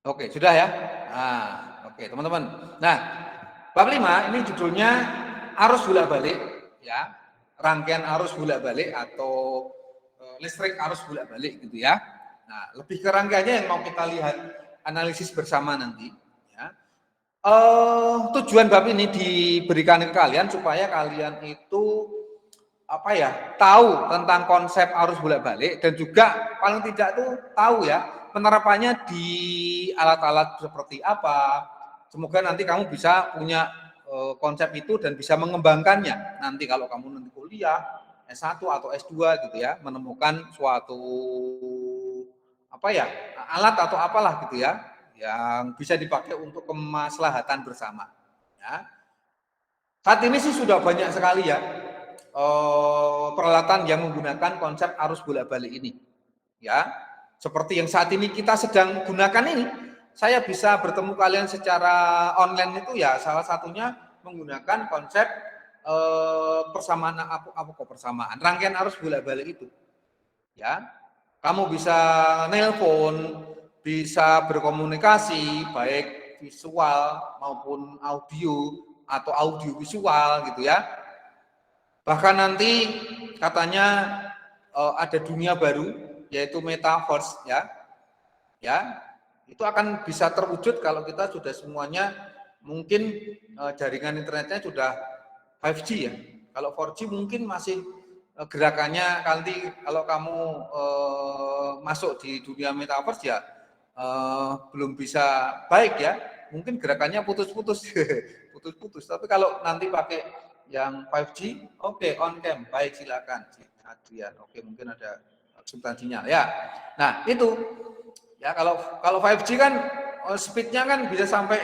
Oke, sudah ya? Nah, oke teman-teman. Nah, bab 5 ini judulnya arus bolak-balik ya. Rangkaian arus bolak-balik atau listrik arus bolak-balik gitu ya. Nah, lebih ke rangkaiannya yang mau kita lihat analisis bersama nanti ya. Tujuan bab ini diberikan ke kalian supaya kalian itu apa ya, tahu tentang konsep arus bolak-balik dan juga paling tidak tuh tahu ya penerapannya di alat-alat seperti apa. Semoga nanti kamu bisa punya konsep itu dan bisa mengembangkannya. Nanti kalau kamu nanti kuliah S1 atau S2 gitu ya, menemukan suatu apa ya, alat atau apalah gitu ya yang bisa dipakai untuk kemaslahatan bersama. Ya. Saat ini sih sudah banyak sekali ya peralatan yang menggunakan konsep arus bolak-balik ini. Ya, seperti yang saat ini kita sedang gunakan ini, saya bisa bertemu kalian secara online itu ya salah satunya menggunakan konsep persamaan apa kok persamaan rangkaian arus bolak-balik itu. Ya, kamu bisa nelpon, bisa berkomunikasi baik visual maupun audio atau audio visual gitu ya. Bahkan nanti katanya ada dunia baru yaitu metaverse ya. Ya, itu akan bisa terwujud kalau kita sudah semuanya mungkin jaringan internetnya sudah 5G ya. Kalau 4G mungkin masih gerakannya nanti kalau kamu masuk di dunia metaverse ya belum bisa baik ya. Mungkin gerakannya putus-putus, putus-putus. Tapi kalau nanti pakai yang 5G, oke, on cam, baik silakan, Adrian. Oke, mungkin ada substansinya ya. Nah itu ya kalau 5G kan speednya kan bisa sampai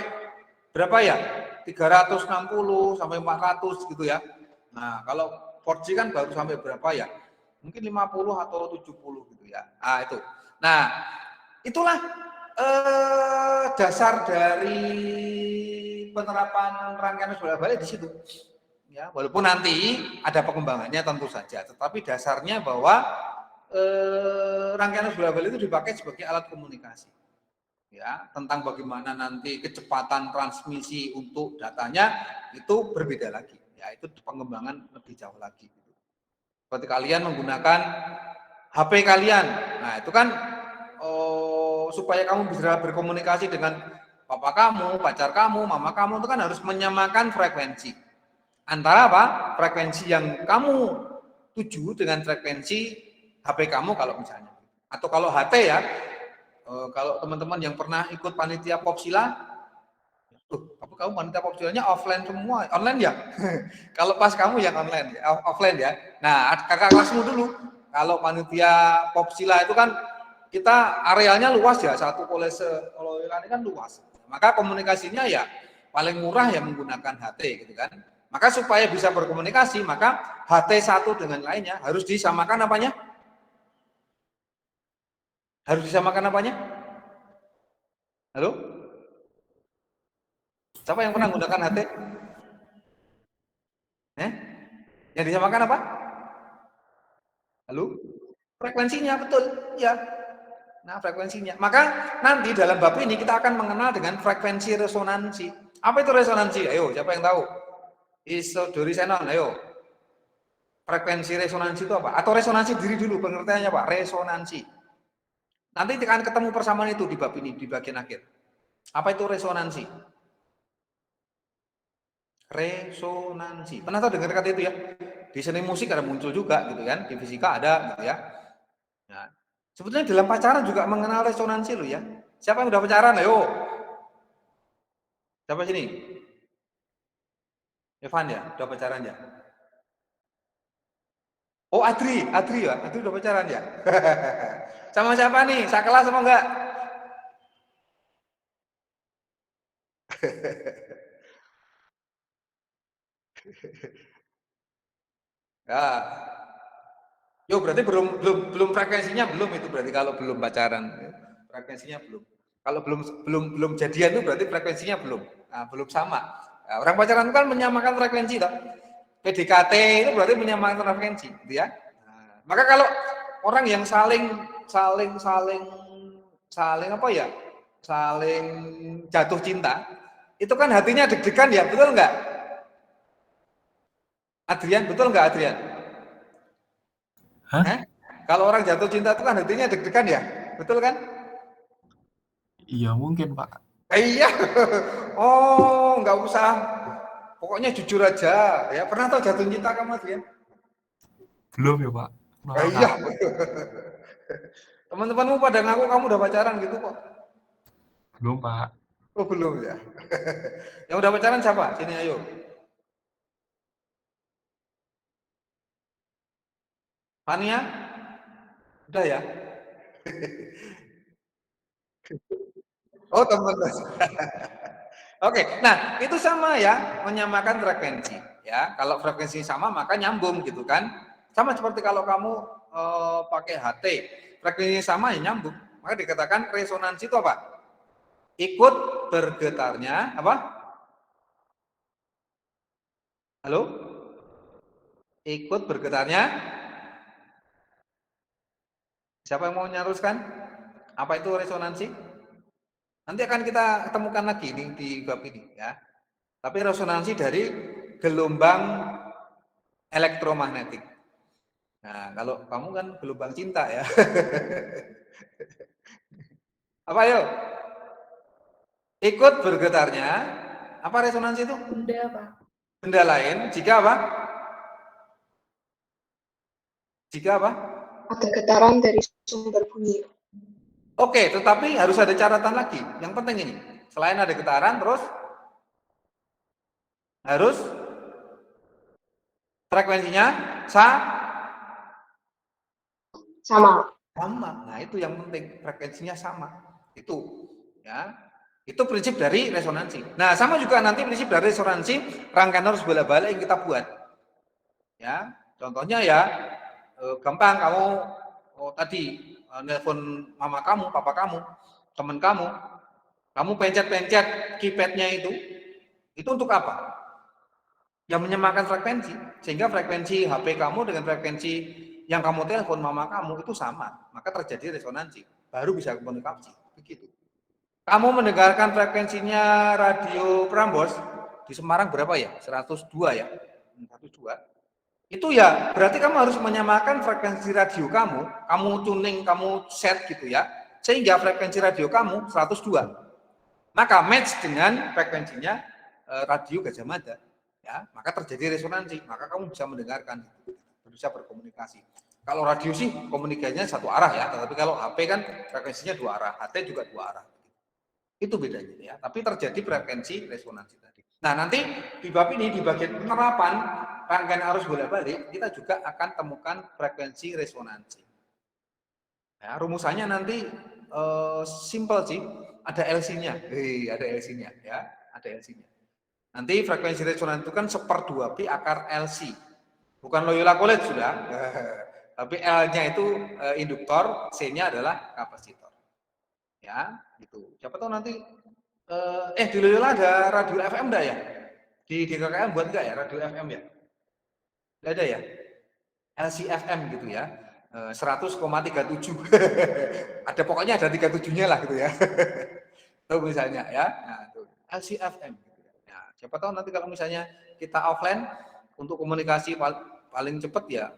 berapa ya? 360 sampai 400 gitu ya. Nah, kalau 4G kan baru sampai berapa ya? Mungkin 50 atau 70 gitu ya. Ah itu. Nah, itulah dasar dari penerapan rangkaian arus bolak-balik di situ. Ya, walaupun nanti ada pengembangannya tentu saja, tetapi dasarnya bahwa rangkaian arus bolak-balik itu dipakai sebagai alat komunikasi. Ya, tentang bagaimana nanti kecepatan transmisi untuk datanya itu berbeda lagi. Ya, itu pengembangan lebih jauh lagi. Seperti kalian menggunakan HP kalian, nah itu kan supaya kamu bisa berkomunikasi dengan papa kamu, pacar kamu, mama kamu itu kan harus menyamakan frekuensi. Antara apa? Frekuensi yang kamu tuju dengan frekuensi HP kamu kalau misalnya. Atau kalau HT ya, kalau teman-teman yang pernah ikut panitia Popsila, kamu panitia Popsilanya offline semua, online ya? Kalau pas kamu yang online, offline ya. Nah, kakak kelasmu dulu, kalau panitia Popsila itu kan kita arealnya luas ya, satu kolese ini kan luas. Maka komunikasinya ya paling murah ya menggunakan HT gitu kan. Maka supaya bisa berkomunikasi, maka HT satu dengan lainnya harus disamakan apanya? Harus disamakan apanya? Halo? Siapa yang pernah menggunakan HT? Yang disamakan apa? Halo? Frekuensinya, betul. Ya. Nah, frekuensinya. Maka nanti dalam bab ini kita akan mengenal dengan frekuensi resonansi. Apa itu resonansi? Ayo, siapa yang tahu? Isodori Senon, ayo. Frekuensi resonansi itu apa? Atau resonansi diri dulu, pengertiannya apa? Resonansi. Nanti akan ketemu persamaan itu di bab ini, di bagian akhir. Apa itu resonansi? Resonansi. Pernah tahu dengar kata itu ya? Di seni musik ada muncul juga gitu kan, di fisika ada gitu ya. Nah, sebetulnya dalam pacaran juga mengenal resonansi lo ya. Siapa yang udah pacaran? Ayo. Siapa sini? Evan ya, udah pacaran ya? Oh, Adri ya, Adri udah pacaran ya? Sama siapa nih? Saya kelas sama enggak? Ya, yo berarti belum frekuensinya belum itu berarti kalau belum pacaran. Frekuensinya belum. Kalau belum jadian itu berarti frekuensinya belum. Nah, belum sama. Nah, orang pacaran itu kan menyamakan frekuensi toh. PDKT itu berarti menyamakan frekuensi, gitu ya. Nah, maka kalau orang yang saling apa ya? saling jatuh cinta, itu kan hatinya deg-degan ya, betul nggak? Adrian, betul nggak Adrian? Hah? Kalau orang jatuh cinta itu kan hatinya deg-degan ya, betul kan? Iya mungkin Pak. Iya. Oh, nggak usah. Pokoknya jujur aja. Ya pernah tahu jatuh cinta kamu Adrian? Belum ya Pak. Maaf Iya. Kak. Teman-temanmu pada ngaku kamu udah pacaran gitu kok. Belum Pak. Oh belum ya. Yang udah pacaran siapa? Sini ayo. Fania? Udah ya? Oh teman. Oke, nah itu sama ya, menyamakan frekuensi. Ya, kalau frekuensi sama maka nyambung gitu kan. Sama seperti kalau kamu pakai HT, frekuensi sama ya nyambung. Maka dikatakan resonansi itu apa? Ikut bergetarnya apa? Halo? Ikut bergetarnya. Siapa yang mau nyaruskan? Apa itu resonansi? Nanti akan kita temukan lagi di bab ini ya. Tapi resonansi dari gelombang elektromagnetik. Nah, kalau kamu kan gelombang cinta ya. Apa yuk? Ikut bergetarnya. Apa resonansi itu? Benda, Pak. Benda lain. Jika apa? Jika apa? Ada getaran dari sumber bunyi. Oke, tetapi harus ada catatan lagi. Yang penting ini. Selain ada getaran, terus harus frekuensinya Sama. sama. Nah, itu yang penting, frekuensinya sama. Itu ya. Itu prinsip dari resonansi. Nah, sama juga nanti prinsip dari resonansi rangkaian harus bola-balik yang kita buat. Ya, contohnya ya gampang kamu tadi nelpon mama kamu, papa kamu, teman kamu pencet-pencet keypadnya itu untuk apa? Yang menyamakan frekuensi, sehingga frekuensi HP kamu dengan frekuensi yang kamu telepon mama kamu itu sama, maka terjadi resonansi, baru bisa komunikasi. Begitu. Kamu mendengarkan frekuensinya radio Prambors di Semarang berapa ya? 102 ya? 102. Itu ya berarti kamu harus menyamakan frekuensi radio kamu tuning, kamu set gitu ya, sehingga frekuensi radio kamu 102. Maka match dengan frekuensinya radio Gajah Mada. Ya, maka terjadi resonansi, maka kamu bisa mendengarkan, bisa berkomunikasi. Kalau radio sih komunikasinya satu arah ya, tetapi kalau HP kan frekuensinya dua arah, HT juga dua arah. Itu bedanya ya, tapi terjadi frekuensi resonansi tadi. Nah, nanti di bab ini di bagian penerapan rangkaian arus bolak-balik kita juga akan temukan frekuensi resonansi. Ya, rumusannya nanti simple sih, ada LC-nya. Ada LC-nya ya, ada LC-nya. Nanti frekuensi resonan itu kan 1/2 pi akar LC. Bukan Loyola College sudah. Tapi L-nya itu induktor, C-nya adalah kapasitor. Ya, gitu. Siapa tahu nanti di Loyola ada radio FM enggak ya? Di DKKM buat enggak ya radio FM ya? Enggak ada ya? LCFM gitu ya. 100,37. Ada pokoknya ada 37-nya lah gitu ya. Tuh misalnya ya. Nah, tuh LCFM. Siapa tahu nanti kalau misalnya kita offline untuk komunikasi paling cepat ya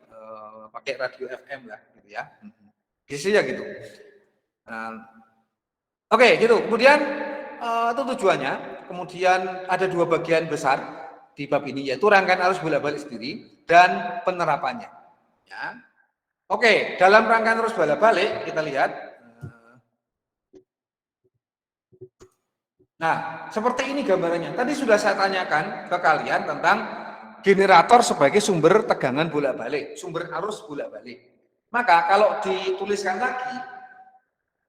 pakai radio FM lah gitu ya. Biasanya gitu. Nah, oke, gitu. Kemudian itu tujuannya. Kemudian ada dua bagian besar di bab ini yaitu rangkaian arus bolak-balik sendiri dan penerapannya. Ya. Oke, dalam rangkaian arus bolak-balik kita lihat. Nah, seperti ini gambarannya. Tadi sudah saya tanyakan ke kalian tentang generator sebagai sumber tegangan bolak-balik, sumber arus bolak-balik. Maka kalau dituliskan lagi,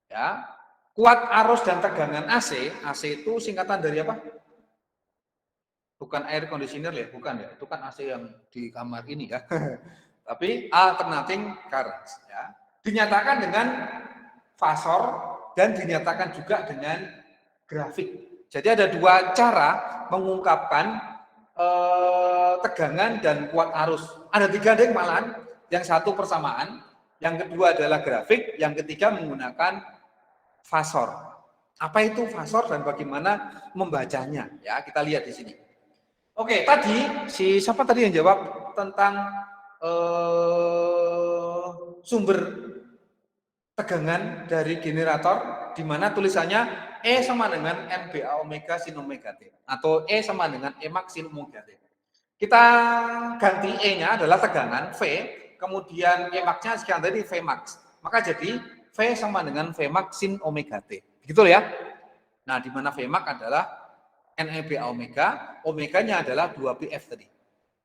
ya, kuat arus dan tegangan AC, AC itu singkatan dari apa? Bukan air conditioner ya, bukan ya, itu kan AC yang di kamar ini ya. Tapi alternating current, ya. Dinyatakan dengan fasor dan dinyatakan juga dengan grafik. Jadi ada dua cara mengungkapkan tegangan dan kuat arus. Ada tiga deh malahan. Yang satu persamaan, yang kedua adalah grafik, yang ketiga menggunakan fasor. Apa itu fasor dan bagaimana membacanya? Ya, kita lihat di sini. Oke, tadi siapa tadi yang jawab tentang sumber tegangan dari generator, di mana tulisannya E sama dengan NBA omega sin omega T, atau E sama dengan E max sin omega T. Kita ganti E-nya adalah tegangan V, kemudian E max-nya sekian tadi V max. Maka jadi V sama dengan V max sin omega T. Begitu ya? Nah, di mana V max adalah NEBA omega, omeganya adalah 2PF tadi.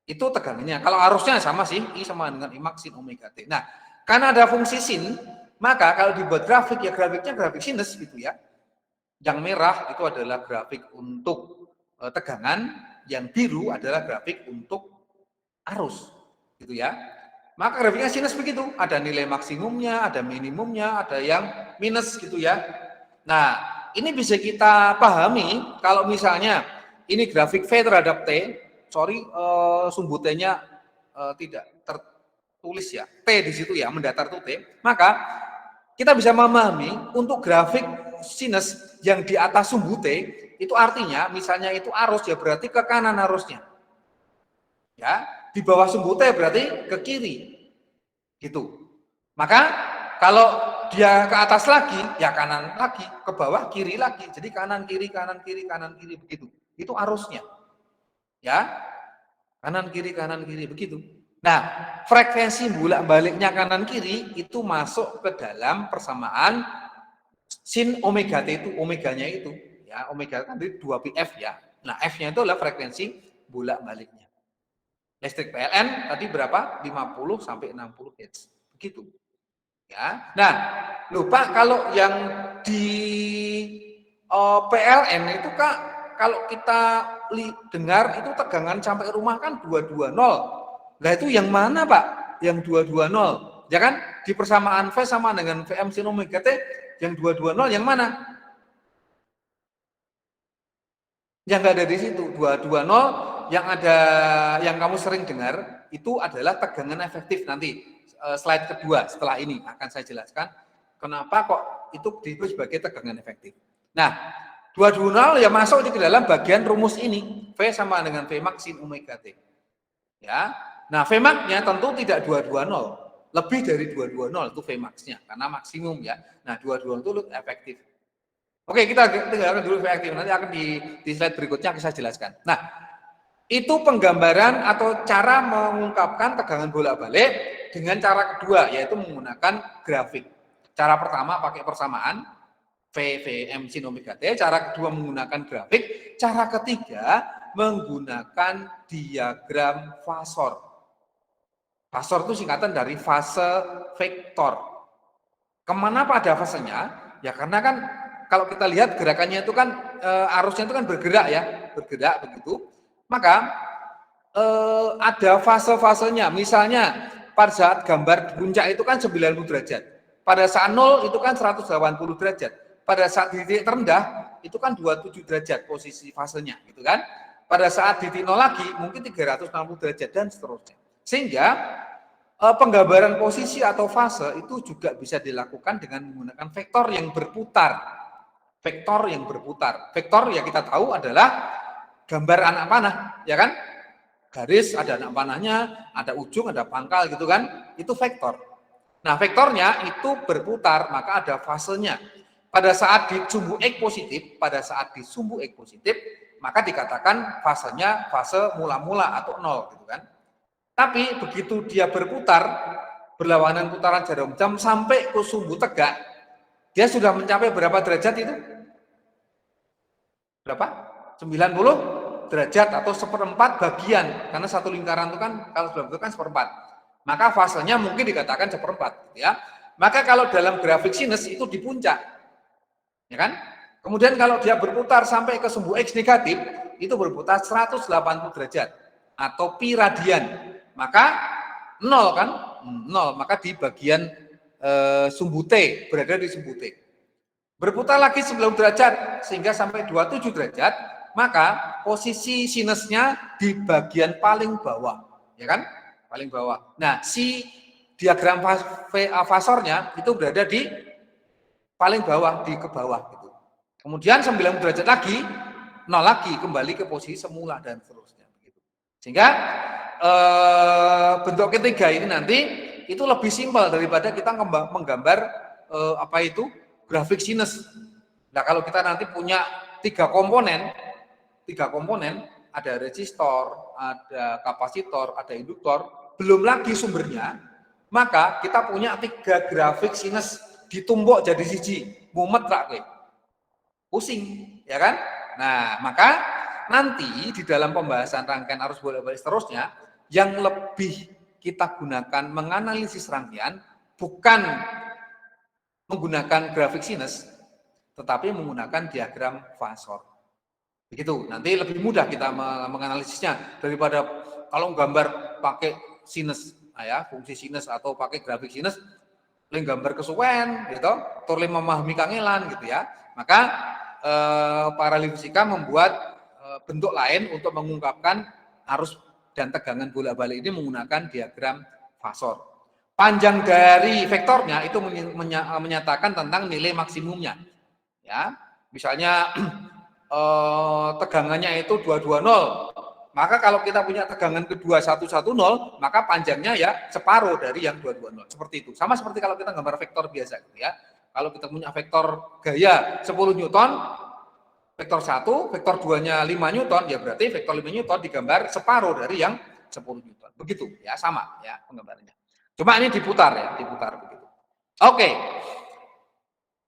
Itu tegangannya. Kalau arusnya sama sih, I sama dengan I max sin omega T. Nah, karena ada fungsi sin, maka kalau dibuat grafik, ya grafiknya grafik sinus gitu ya. Yang merah itu adalah grafik untuk tegangan, yang biru adalah grafik untuk arus, gitu ya. Maka grafiknya sinus begitu, ada nilai maksimumnya, ada minimumnya, ada yang minus gitu ya. Nah, ini bisa kita pahami kalau misalnya ini grafik V terhadap T, sorry sumbu T-nya tidak tertulis ya, T di situ ya, mendatar tuh T, maka kita bisa memahami untuk grafik sinus yang di atas sumbu T, itu artinya misalnya itu arus ya berarti ke kanan arusnya. Ya, di bawah sumbu T berarti ke kiri. Gitu. Maka kalau dia ke atas lagi, ya kanan lagi, ke bawah kiri lagi. Jadi kanan kiri kanan kiri kanan kiri begitu. Itu arusnya. Ya. Kanan kiri begitu. Nah, frekuensi bolak-baliknya kanan kiri itu masuk ke dalam persamaan sin omega T itu, omeganya itu, ya, omega kan 2PF ya. Nah, F-nya itu adalah frekuensi bolak-baliknya. Listrik PLN tadi berapa? 50 sampai 60 Hz. Begitu. Ya. Nah, lupa kalau yang di PLN itu Kak, kalau kita dengar itu tegangan sampai rumah kan 220. Nah, itu yang mana, Pak? Yang 220. Ya kan? Di persamaan V sama dengan Vm sin omega T, yang 220 yang mana? Yang nggak ada di situ. 220 yang ada, yang kamu sering dengar itu adalah tegangan efektif. Nanti slide kedua setelah ini akan saya jelaskan kenapa kok itu disebut sebagai tegangan efektif. Nah, 220 ya masuk di dalam bagian rumus ini, V sama dengan V max sin omega T. Ya. Nah, V max-nya tentu tidak 220, lebih dari 220 itu V max-nya karena maksimum ya. Nah, 220 itu efektif. Oke, kita tinggalkan dulu efektif, nanti akan di slide berikutnya saya jelaskan. Nah, itu penggambaran atau cara mengungkapkan tegangan bolak-balik dengan cara kedua, yaitu menggunakan grafik. Cara pertama pakai persamaan, Vm sin omega T, cara kedua menggunakan grafik, cara ketiga menggunakan diagram fasor. Fasor itu singkatan dari fase vektor. Kemana pada fasenya? Ya karena kan kalau kita lihat gerakannya itu kan arusnya itu kan bergerak ya, bergerak begitu. Maka ada fase-fasenya. Misalnya pada saat gambar puncak itu kan 90 derajat. Pada saat 0 itu kan 180 derajat. Pada saat titik terendah itu kan 27 derajat posisi fasenya, gitu kan? Pada saat titik 0 lagi mungkin 360 derajat dan seterusnya. Sehingga penggambaran posisi atau fase itu juga bisa dilakukan dengan menggunakan vektor yang berputar. Vektor yang berputar. Vektor ya kita tahu adalah gambar anak panah, ya kan? Garis ada anak panahnya, ada ujung, ada pangkal gitu kan? Itu vektor. Nah, vektornya itu berputar, maka ada fasenya. Pada saat di sumbu X positif, maka dikatakan fasenya fase mula-mula atau 0 gitu kan. Tapi begitu dia berputar, berlawanan putaran jarum jam sampai ke sumbu tegak, dia sudah mencapai berapa derajat itu? Berapa? 90 derajat atau seperempat bagian. Karena satu lingkaran itu kan, kalau sudah itu kan seperempat. Maka fasenya mungkin dikatakan seperempat. Ya. Maka kalau dalam grafik sinus itu di puncak. Ya kan? Kemudian kalau dia berputar sampai ke sumbu X negatif, itu berputar 180 derajat. Atau pi radian. Maka 0 kan? 0. Maka di bagian sumbu T, berada di sumbu T. Berputar lagi 90 derajat sehingga sampai 27 derajat, maka posisi sinusnya di bagian paling bawah, ya kan? Paling bawah. Nah, si diagram fasornya itu berada di paling bawah, di ke bawah gitu. Kemudian 90 derajat lagi, 0 lagi, kembali ke posisi semula dan seterusnya. Sehingga bentuk ketiga ini nanti itu lebih simpel daripada kita menggambar apa itu grafik sinus. Nah, kalau kita nanti punya tiga komponen, ada resistor, ada kapasitor, ada induktor, belum lagi sumbernya, maka kita punya 3 grafik sinus ditumbuk jadi siji, mumet rak pusing, ya kan? Nah, maka nanti di dalam pembahasan rangkaian arus bolak-balik seterusnya, yang lebih kita gunakan menganalisis rangkaian bukan menggunakan grafik sinus, tetapi menggunakan diagram fasor. Begitu, nanti lebih mudah kita menganalisisnya daripada kalau gambar pakai sinus, ya, fungsi sinus atau pakai grafik sinus, gambar kesuwen, gitu, tur memahami kangelan, gitu ya. Maka para ahli fisika membuat bentuk lain untuk mengungkapkan arus dan tegangan bolak-balik ini menggunakan diagram fasor. Panjang dari vektornya itu menyatakan tentang nilai maksimumnya. Ya, misalnya tegangannya itu 220. Maka kalau kita punya tegangan kedua 110, maka panjangnya ya separuh dari yang 220. Seperti itu. Sama seperti kalau kita gambar vektor biasa gitu ya. Kalau kita punya vektor gaya 10 Newton, vektor 1, vektor 2-nya 5 Newton, ya berarti vektor 5 Newton digambar separuh dari yang 10 Newton. Begitu ya, sama ya penggambarannya. Cuma ini diputar ya, diputar begitu. Oke.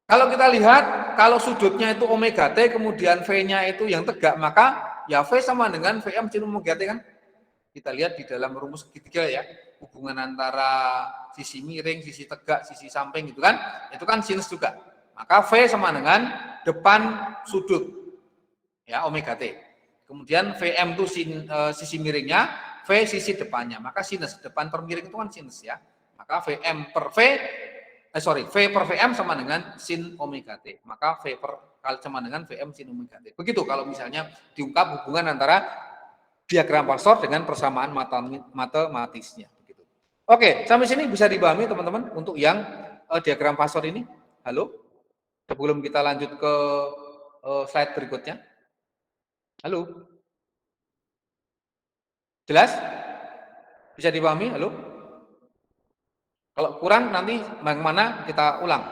Kalau kita lihat, kalau sudutnya itu omega T, kemudian V-nya itu yang tegak, maka ya V sama dengan Vm sin omega T kan. Kita lihat di dalam rumus segitiga ya, hubungan antara sisi miring, sisi tegak, sisi samping gitu kan, itu kan sinus juga. Maka V sama dengan depan sudut, ya omega T. Kemudian Vm itu sisi miringnya, V sisi depannya, maka sinus, depan per miring itu kan sinus ya. Maka Vm per V, V per Vm sama dengan sin omega T. Maka V per sama dengan Vm sin omega T. Begitu kalau misalnya diungkap hubungan antara diagram fasor dengan persamaan matematisnya. Begitu. Oke, sampai sini bisa dipahami teman-teman untuk yang diagram fasor ini. Halo? Sebelum kita lanjut ke slide berikutnya. Halo? Jelas? Bisa dipahami? Halo? Kalau kurang nanti yang mana kita ulang.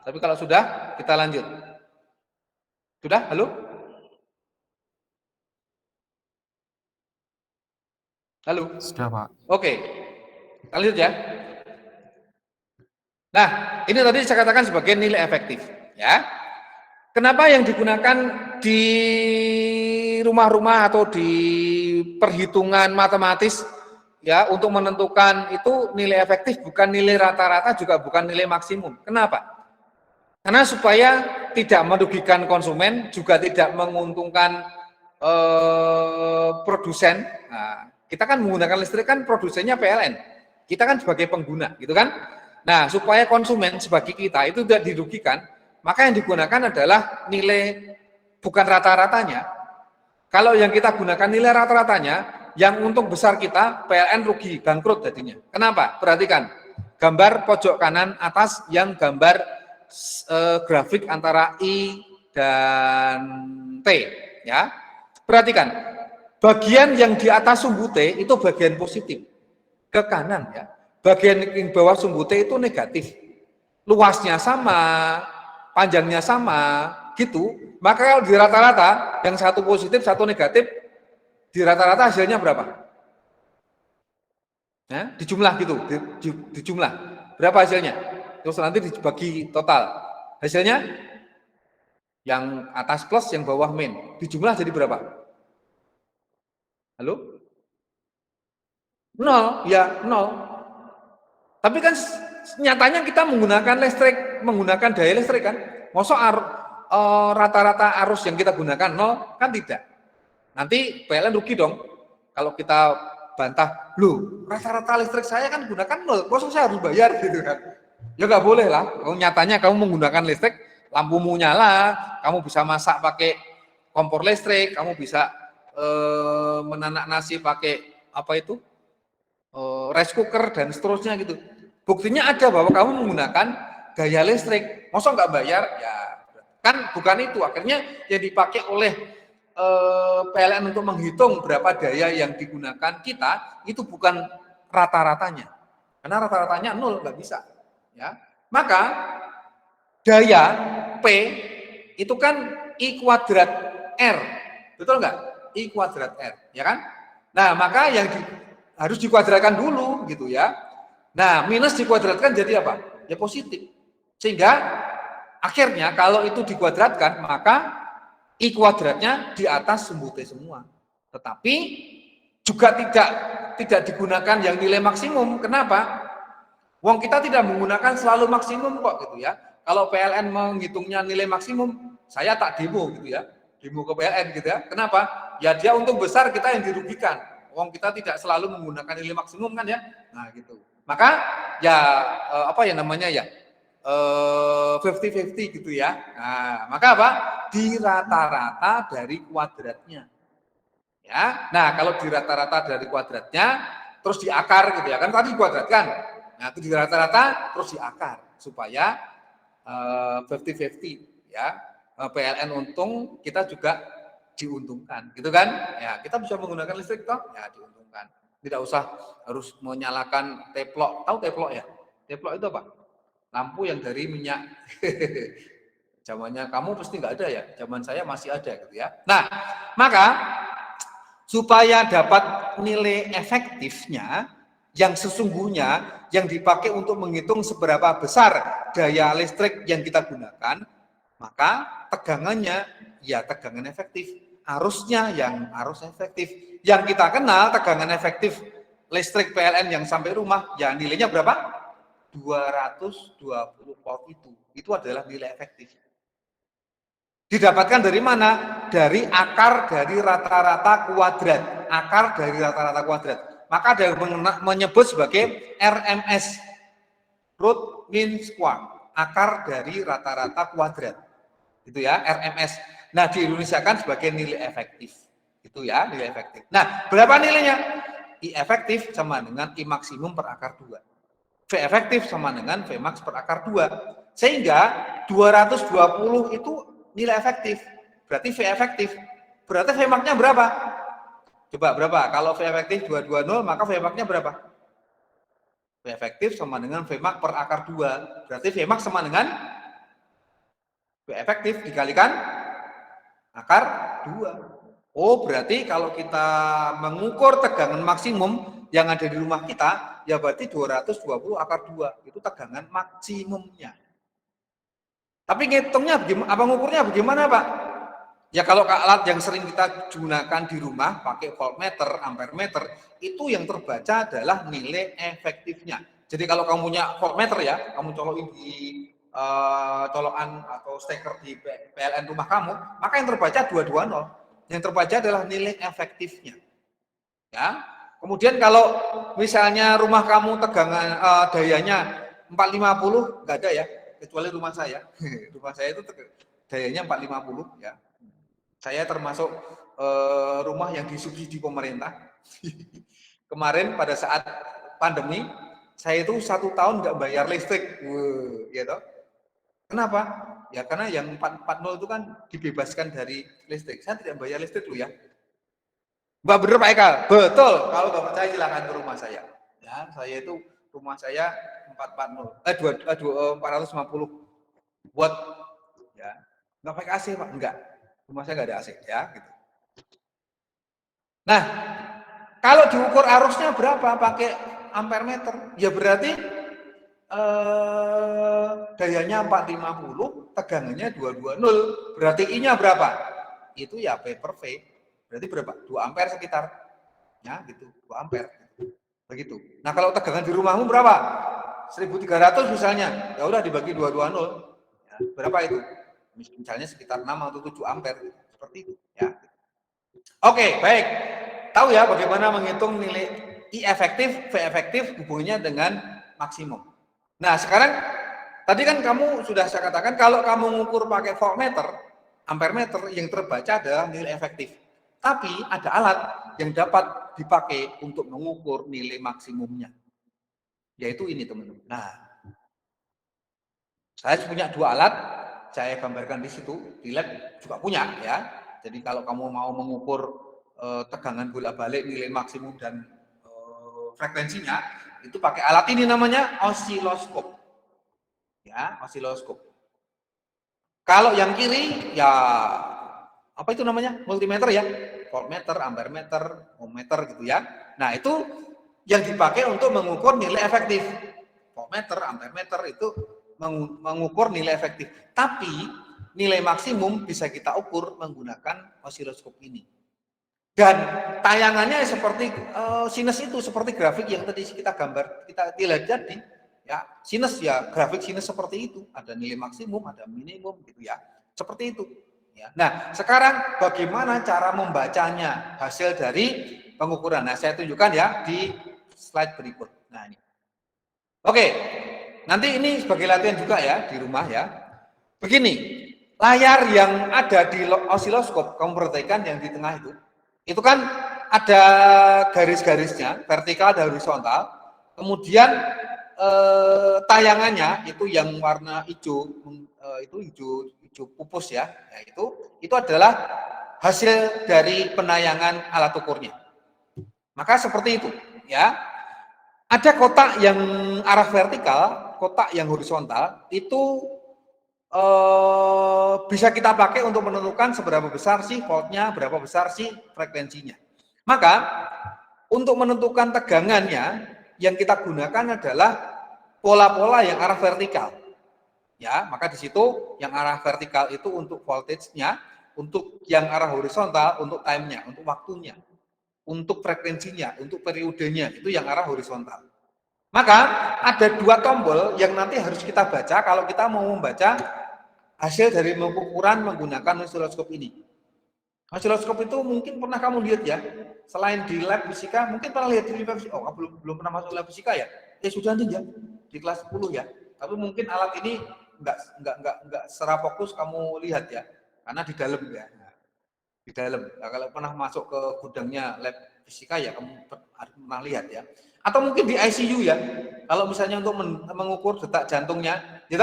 Tapi kalau sudah, kita lanjut. Sudah? Halo? Halo? Sudah, Pak. Oke. Lanjut ya. Nah, ini tadi saya katakan sebagai nilai efektif. Ya. Kenapa yang digunakan di rumah-rumah atau di perhitungan matematis ya untuk menentukan itu nilai efektif bukan nilai rata-rata juga bukan nilai maksimum. Kenapa? Karena supaya tidak merugikan konsumen juga tidak menguntungkan produsen. Nah, kita kan menggunakan listrik kan produsennya PLN. Kita kan sebagai pengguna, gitu kan? Nah, supaya konsumen sebagai kita itu tidak dirugikan, maka yang digunakan adalah nilai bukan rata-ratanya. Kalau yang kita gunakan nilai rata-ratanya, yang untung besar kita, PLN rugi, bangkrut jadinya. Kenapa? Perhatikan, gambar pojok kanan atas yang gambar grafik antara I dan T. Ya, perhatikan, bagian yang di atas sumbu T itu bagian positif, ke kanan ya. Bagian yang bawah sumbu T itu negatif. Luasnya sama, panjangnya sama, gitu. Maka kalau di rata-rata, yang satu positif, satu negatif, di rata-rata hasilnya berapa? Ya, di jumlah gitu, di jumlah. Berapa hasilnya? Terus nanti dibagi total. Hasilnya yang atas plus, yang bawah min. Di jumlah jadi berapa? Halo? 0, ya 0. Tapi kan nyatanya kita menggunakan listrik, menggunakan daya listrik kan. Masa rata-rata arus yang kita gunakan 0? Kan tidak. Nanti PLN rugi dong. Kalau kita bantah, loh rata-rata listrik saya kan gunakan 0, masa saya harus bayar gitu kan. Ya nggak boleh lah. Nyatanya kamu menggunakan listrik, lampumu nyala, kamu bisa masak pakai kompor listrik, kamu bisa menanak nasi pakai apa itu? Rice cooker dan seterusnya gitu. Buktinya ada bahwa kamu menggunakan gaya listrik. Masa nggak bayar? Ya Kan bukan itu, akhirnya yang dipakai oleh PLN untuk menghitung berapa daya yang digunakan kita itu bukan rata-ratanya, karena rata-ratanya 0, nggak bisa. Ya, maka daya P itu kan I kuadrat R, betul nggak? I kuadrat R, ya kan? Nah, maka yang harus dikuadratkan dulu, gitu ya. Nah, minus dikuadratkan jadi apa? Ya positif. Sehingga akhirnya kalau itu dikuadratkan, maka I kuadratnya di atas sumbu T semua. Tetapi juga tidak digunakan yang nilai maksimum. Kenapa? Wong kita tidak menggunakan selalu maksimum kok, gitu ya. Kalau PLN menghitungnya nilai maksimum, saya tak demo, gitu ya. Demo ke PLN, gitu ya. Kenapa? Ya dia untung besar, kita yang dirugikan. Wong kita tidak selalu menggunakan nilai maksimum kan ya. Nah, gitu. Maka ya apa ya namanya ya? 50-50 gitu ya. Nah, maka apa? Di rata-rata dari kuadratnya. Ya. Nah, kalau di rata-rata dari kuadratnya terus diakar gitu ya. Kan tadi kuadratkan. Nah, itu di rata-rata terus diakar supaya 50-50 ya. PLN untung, kita juga diuntungkan, gitu kan? Ya, kita bisa menggunakan listrik toh, ya diuntungkan. Tidak usah harus menyalakan teplok. Tahu teplok ya? Teplok itu apa? Lampu yang dari minyak. Zamannya kamu pasti nggak ada ya, zaman saya masih ada gitu ya. Nah, maka supaya dapat nilai efektifnya yang sesungguhnya yang dipakai untuk menghitung seberapa besar daya listrik yang kita gunakan, maka tegangannya ya tegangan efektif, arusnya yang arus efektif. Yang kita kenal tegangan efektif listrik PLN yang sampai rumah, ya nilainya berapa? 220 volt itu. Itu adalah nilai efektif. Didapatkan dari mana? Dari akar dari rata-rata kuadrat. Akar dari rata-rata kuadrat. Maka ada yang menyebut sebagai RMS, root mean square. Akar dari rata-rata kuadrat. Itu ya, RMS. Nah, diindonesiakan sebagai nilai efektif. Itu ya, nilai efektif. Nah, berapa nilainya? I efektif sama dengan I maksimum per akar 2. V efektif sama dengan V max per akar 2. Sehingga 220 itu nilai efektif. Berarti V efektif. Berarti V max-nya berapa? Coba berapa? Kalau V efektif 220, maka V max-nya berapa? V efektif sama dengan V max per akar 2. Berarti V max sama dengan V efektif dikalikan akar 2. Oh, berarti kalau kita mengukur tegangan maksimum yang ada di rumah kita, ya berarti 220 akar 2. Itu tegangan maksimumnya. Tapi ngitungnya bagaimana, apa ngukurnya bagaimana, Pak? Ya kalau alat yang sering kita gunakan di rumah, pakai voltmeter, ampermeter, itu yang terbaca adalah nilai efektifnya. Jadi kalau kamu punya voltmeter ya, kamu colokin di colokan atau steker di PLN rumah kamu, maka yang terbaca 220. Yang terbaca adalah nilai efektifnya. Ya. Kemudian kalau misalnya rumah kamu tegangan dayanya 450, nggak ada ya, kecuali rumah saya. Rumah saya itu dayanya 450 ya. Saya termasuk rumah yang disubsidi pemerintah. Kemarin pada saat pandemi, saya itu 1 tahun nggak bayar listrik, gitu. Kenapa? Ya karena yang 440 itu kan dibebaskan dari listrik. Saya tidak bayar listrik dulu ya. Mbak bener Pak Eka? Betul. Kalau nggak percaya silakan ke rumah saya. Ya, saya itu rumah saya 450 watt. Ya, nggak pakai AC Pak? Enggak. Rumah saya nggak ada AC ya. Gitu. Nah, kalau diukur arusnya berapa? Pakai ampermeter. Ya berarti dayanya 450, tegangannya 220. Berarti I-nya berapa? Itu ya P per V. Berarti berapa? 2 ampere sekitar. Ya, gitu. 2 ampere. Begitu. Nah, kalau tegangan di rumahmu berapa? 1300 misalnya. Ya udah dibagi 220. Ya, berapa itu? Misalnya sekitar 6 atau 7 ampere. Seperti itu, ya. Oke, baik. Tahu ya bagaimana menghitung nilai I efektif, V efektif hubungannya dengan maksimum. Nah, sekarang tadi kan kamu sudah saya katakan kalau kamu mengukur pakai voltmeter, ampermeter, yang terbaca adalah nilai efektif. Tapi ada alat yang dapat dipakai untuk mengukur nilai maksimumnya. Yaitu ini, teman-teman. Nah, saya punya 2 alat. saya gambarkan di situ, di lab juga punya ya. Jadi kalau kamu mau mengukur tegangan bolak-balik, nilai maksimum dan frekuensinya, itu pakai alat ini namanya osiloskop. Ya, osiloskop. Kalau yang kiri ya apa itu namanya? Multimeter ya. Voltmeter, ampermeter, ohmmeter gitu ya. Nah, itu yang dipakai untuk mengukur nilai efektif. Voltmeter, ampermeter itu mengukur nilai efektif. Tapi nilai maksimum bisa kita ukur menggunakan osiloskop ini. Dan tayangannya seperti sinus itu, seperti grafik yang tadi kita lihat tadi. Ya, sinus ya, grafik sinus seperti itu. Ada nilai maksimum, ada minimum gitu ya. Seperti itu. Ya. Nah, sekarang bagaimana cara membacanya hasil dari pengukuran? Nah, saya tunjukkan ya di slide berikut. Nah, ini. Oke, nanti ini sebagai latihan juga ya di rumah ya. Begini, layar yang ada di osiloskop, kamu perhatikan yang di tengah itu kan ada garis-garisnya, vertikal dan horizontal. Kemudian tayangannya itu yang warna hijau, itu hijau pupus ya, itu adalah hasil dari penayangan alat ukurnya. Maka seperti itu ya. Ada kotak yang arah vertikal, kotak yang horizontal, itu bisa kita pakai untuk menentukan seberapa besar sih voltnya, berapa besar sih frekuensinya. Maka untuk menentukan tegangannya yang kita gunakan adalah pola-pola yang arah vertikal. Ya, maka di situ yang arah vertikal itu untuk voltage-nya, untuk yang arah horizontal untuk time-nya, untuk waktunya, untuk frekuensinya, untuk periodenya, itu yang arah horizontal. Maka ada dua tombol yang nanti harus kita baca kalau kita mau membaca hasil dari pengukuran menggunakan osiloskop ini. Osiloskop itu mungkin pernah kamu lihat ya, selain di lab fisika, mungkin pernah lihat di lab fisika. Oh, belum pernah masuk lab fisika ya? Sudah nih ya, di kelas 10 ya. Tapi mungkin alat ini enggak secara fokus kamu lihat ya, karena di dalam ya. Di dalam. Nah, kalau pernah masuk ke gudangnya lab fisika ya kamu pernah lihat ya. Atau mungkin di ICU ya. Kalau misalnya untuk mengukur detak jantungnya, gitu,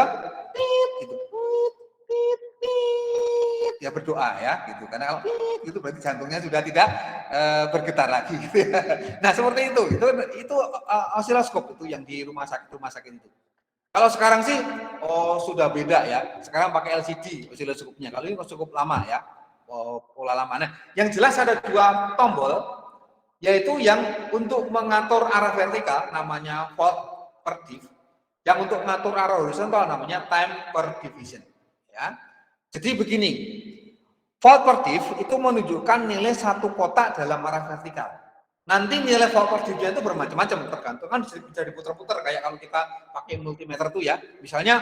ya berdoa ya gitu. Karena kalau itu berarti jantungnya sudah tidak bergetar lagi gitu ya. Nah, seperti itu. Itu osiloskop itu yang di rumah sakit itu. Kalau sekarang sih sudah beda ya. Sekarang pakai LCD osiloskopnya. Kalau ini cukup lama ya. Pola lama. Nah, yang jelas ada dua tombol, yaitu yang untuk mengatur arah vertikal namanya volt per div, yang untuk mengatur arah horizontal namanya time per division. Ya. Jadi begini, volt per div itu menunjukkan nilai satu kotak dalam arah vertikal. Nanti nilai volt per div itu bermacam-macam, tergantung kan bisa diputar-putar kayak kalau kita pakai multimeter tuh ya. Misalnya,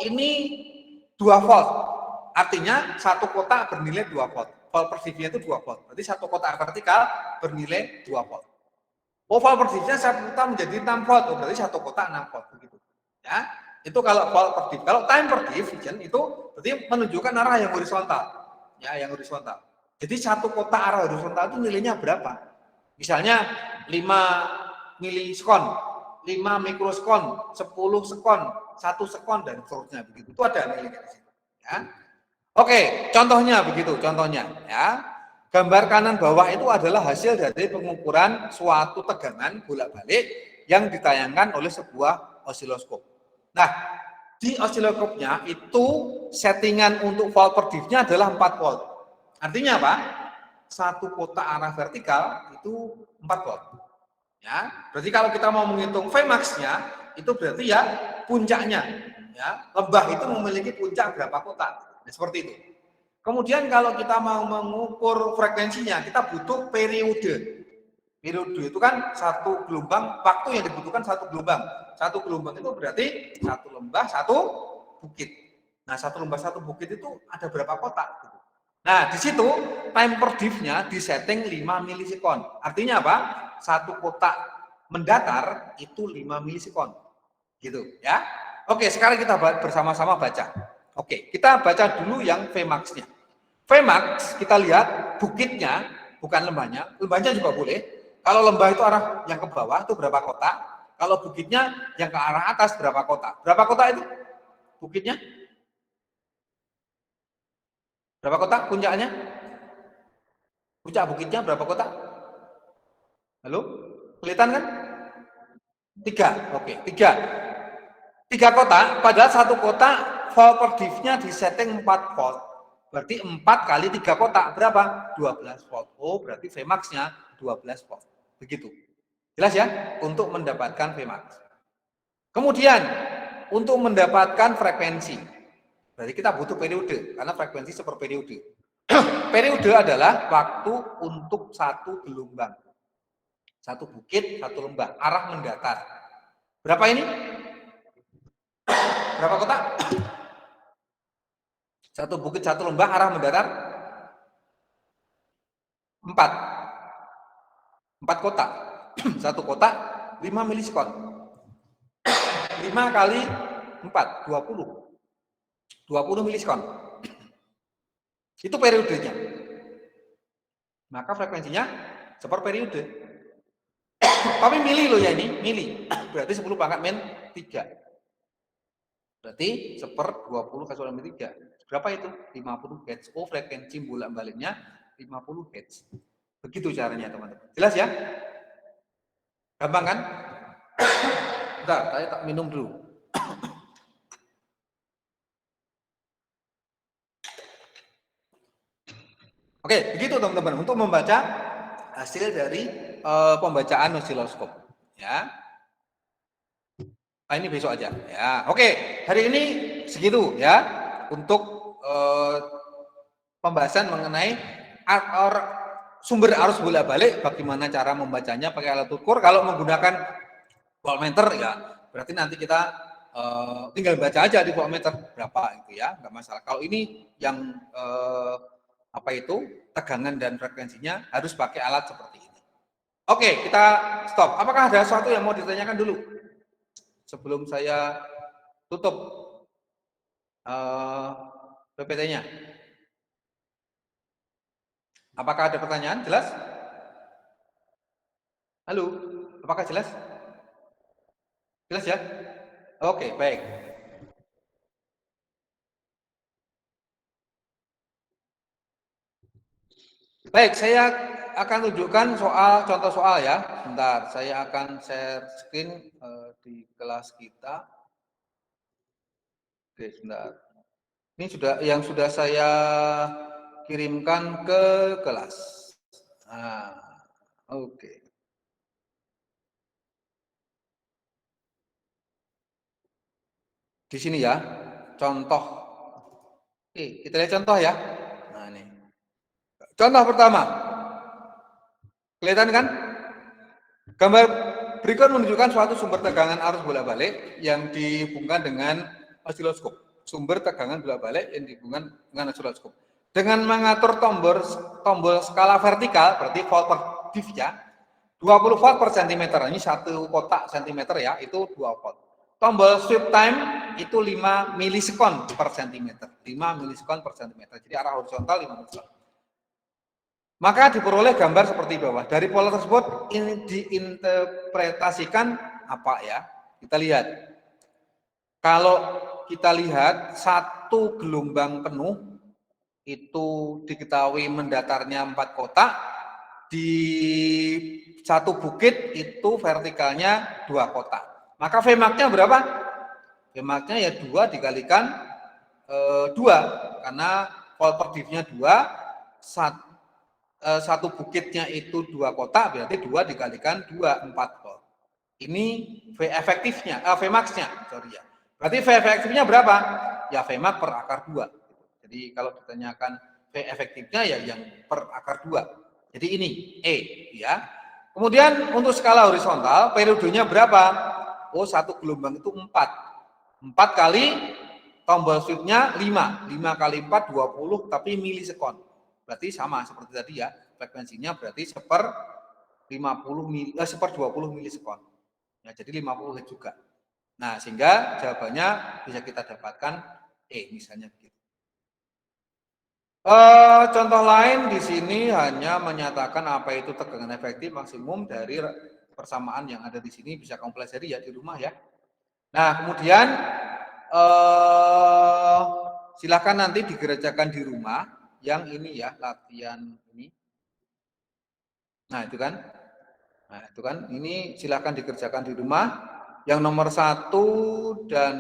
ini 2 volt. Artinya satu kotak bernilai 2 volt. Volt per div-nya itu 2 volt. Berarti satu kotak vertikal bernilai 2 volt. Volt per div-nya satu kotak menjadi 6 volt. Berarti satu kotak 6 volt begitu. Ya. Itu kalau volt per div. Kalau time per division itu berarti menunjukkan arah yang horizontal. Ya, yang horizontal. Jadi satu kotak arah horizontal itu nilainya berapa? Misalnya 5 milisekon, 5 mikrosekon, 10 sekon, 1 sekon dan seterusnya begitu. Itu ada nilainya di situ. Ya. Oke, contohnya begitu, contohnya ya. Gambar kanan bawah itu adalah hasil dari pengukuran suatu tegangan bolak-balik yang ditayangkan oleh sebuah osiloskop. Nah, di osiloskopnya itu settingan untuk volt per div-nya adalah 4 volt. Artinya apa? Satu kotak arah vertikal itu 4 volt. Ya, berarti kalau kita mau menghitung Vmax-nya itu berarti ya puncaknya. Ya, lembah itu memiliki puncak berapa kotak. Nah, seperti itu. Kemudian kalau kita mau mengukur frekuensinya, kita butuh periode. Periode itu kan satu gelombang, waktu yang dibutuhkan satu gelombang. Satu gelombang itu berarti satu lembah, satu bukit. Nah, satu lembah, satu bukit itu ada berapa kotak? Nah, di situ time per div-nya disetting 5 milisekon. Artinya apa? Satu kotak mendatar itu 5 milisekon. Gitu ya. Oke, sekarang kita bersama-sama baca. Oke, kita baca dulu yang Vmax-nya. Vmax kita lihat bukitnya, bukan lembahnya. Lembahnya juga boleh. Kalau lembah itu arah yang ke bawah itu berapa kotak? Kalau bukitnya yang ke arah atas berapa kotak? Berapa kotak itu? Bukitnya Berapa kotak puncaknya? Puncak bukitnya berapa kotak? Halo? Kelihatan kan? 3. Oke, 3. 3 kotak, padahal satu kotak volt per div-nya disetting 4 volt. Berarti 4 kali 3 kotak berapa? 12 volt. Oh, berarti Vmax-nya 12 volt. Begitu. Jelas ya? Untuk mendapatkan Vmax. Kemudian, untuk mendapatkan frekuensi. Berarti kita butuh periode, karena frekuensi seperperiode. Periode adalah waktu untuk satu gelombang. Satu bukit, satu lembah. Arah mendatar. Berapa ini? Berapa kotak? Satu bukit, satu lembah, arah mendatar? 4. 4 kotak. Satu kotak 5 milisekon. 5 kali 4, 20. 20 milisekon. Itu periodenya. Maka frekuensinya seperperiode. Tapi mili loh ya ini, mili. Berarti 10 pangkat min 3. Berarti 1/20 kali 10 min 3. Berapa itu? 50 Hz. Oh, frekuensi bolak-baliknya 50 Hz. Begitu caranya, teman-teman. Jelas ya? Gampang kan? Bentar, saya tak minum dulu. Oke, begitu teman-teman. Untuk membaca hasil dari pembacaan osiloskop. Ya. Ini besok aja. Ya, oke. Hari ini segitu ya untuk pembahasan mengenai sumber arus bolak-balik. Bagaimana cara membacanya pakai alat ukur. Kalau menggunakan voltmeter ya, berarti nanti kita tinggal baca aja di voltmeter berapa itu ya, nggak masalah. Kalau ini yang tegangan dan frekuensinya harus pakai alat seperti ini. Oke, kita stop. Apakah ada sesuatu yang mau ditanyakan dulu sebelum saya tutup PPT-nya? Apakah ada pertanyaan? Jelas? Halo, apakah jelas? Jelas ya? Oke, baik. Baik, saya akan tunjukkan contoh soal ya. Bentar, saya akan share screen di kelas kita. Oke, sebentar. Ini sudah saya kirimkan ke kelas. Nah, oke. Di sini ya, contoh. Oke, kita lihat contoh ya. Nah, ini. Contoh pertama. Kelihatan kan? Gambar berikut menunjukkan suatu sumber tegangan arus bolak-balik yang dihubungkan dengan osiloskop. Sumber tegangan bolak-balik yang dihubungkan dengan osiloskop. Dengan mengatur tombol skala vertikal, berarti volt per div ya, 20 volt per cm. Ini satu kotak cm ya, itu 2 volt. Tombol sweep time itu 5 milisekon per cm. 5 milisekon per cm. Jadi arah horizontal 5 milisekon. Maka diperoleh gambar seperti bawah. Dari pola tersebut ini diinterpretasikan apa ya? Kita lihat. Kalau kita lihat satu gelombang penuh itu diketahui mendatarnya 4 kotak, di satu bukit itu vertikalnya 2 kotak. Maka Vmax-nya berapa? Vmax-nya ya 2 dikalikan 2 karena volt per div-nya 2, satu bukitnya itu 2 kotak, berarti 2 dikalikan 2, 4 volt. Ini V efektifnya, Vmax-nya, sorry ya. Berarti V efektifnya berapa? Ya Vmax per akar 2. Jadi kalau ditanyakan V efektifnya ya yang per akar 2. Jadi ini E ya. Kemudian untuk skala horizontal, periodenya berapa? Oh, satu gelombang itu 4. 4 kali tombol sweep-nya 5. 5 kali 4, 20, tapi milisekon. Berarti sama seperti tadi ya, frekuensinya berarti 1/20 milisekon. Ya, jadi 50 Hz juga. Nah, sehingga jawabannya bisa kita dapatkan E misalnya begitu. Contoh lain di sini hanya menyatakan apa itu tegangan efektif maksimum dari persamaan yang ada di sini, bisa kamu pelajari ya di rumah ya. Nah, kemudian silakan nanti digerjakan di rumah yang ini ya, latihan ini. Nah, itu kan. Nah, itu kan. Ini silakan dikerjakan di rumah. Yang nomor 1 dan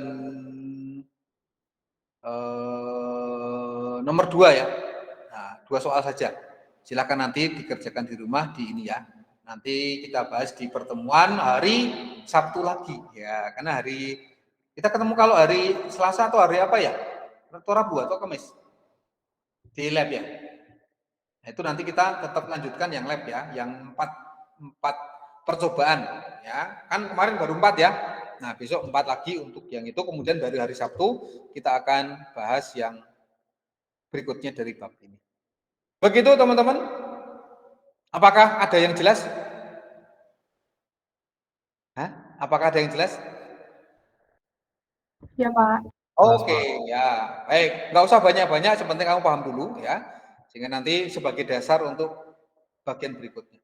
nomor 2 ya. Nah, 2 soal saja. Silakan nanti dikerjakan di rumah di ini ya. Nanti kita bahas di pertemuan hari Sabtu lagi ya. Karena hari kita ketemu kalau hari Selasa atau hari apa ya? Atau Rabu atau Kamis? Di lab ya. Nah, itu nanti kita tetap lanjutkan yang lab ya, yang 4 percobaan ya. Kan kemarin baru 4 ya. Nah, besok 4 lagi untuk yang itu, kemudian dari hari Sabtu kita akan bahas yang berikutnya dari bab ini. Begitu teman-teman. Apakah ada yang jelas? Hah? Apakah ada yang jelas? Ya, Pak. Oke, ya. Baik, nggak usah banyak-banyak, sepenting kamu paham dulu ya. Sehingga nanti sebagai dasar untuk bagian berikutnya.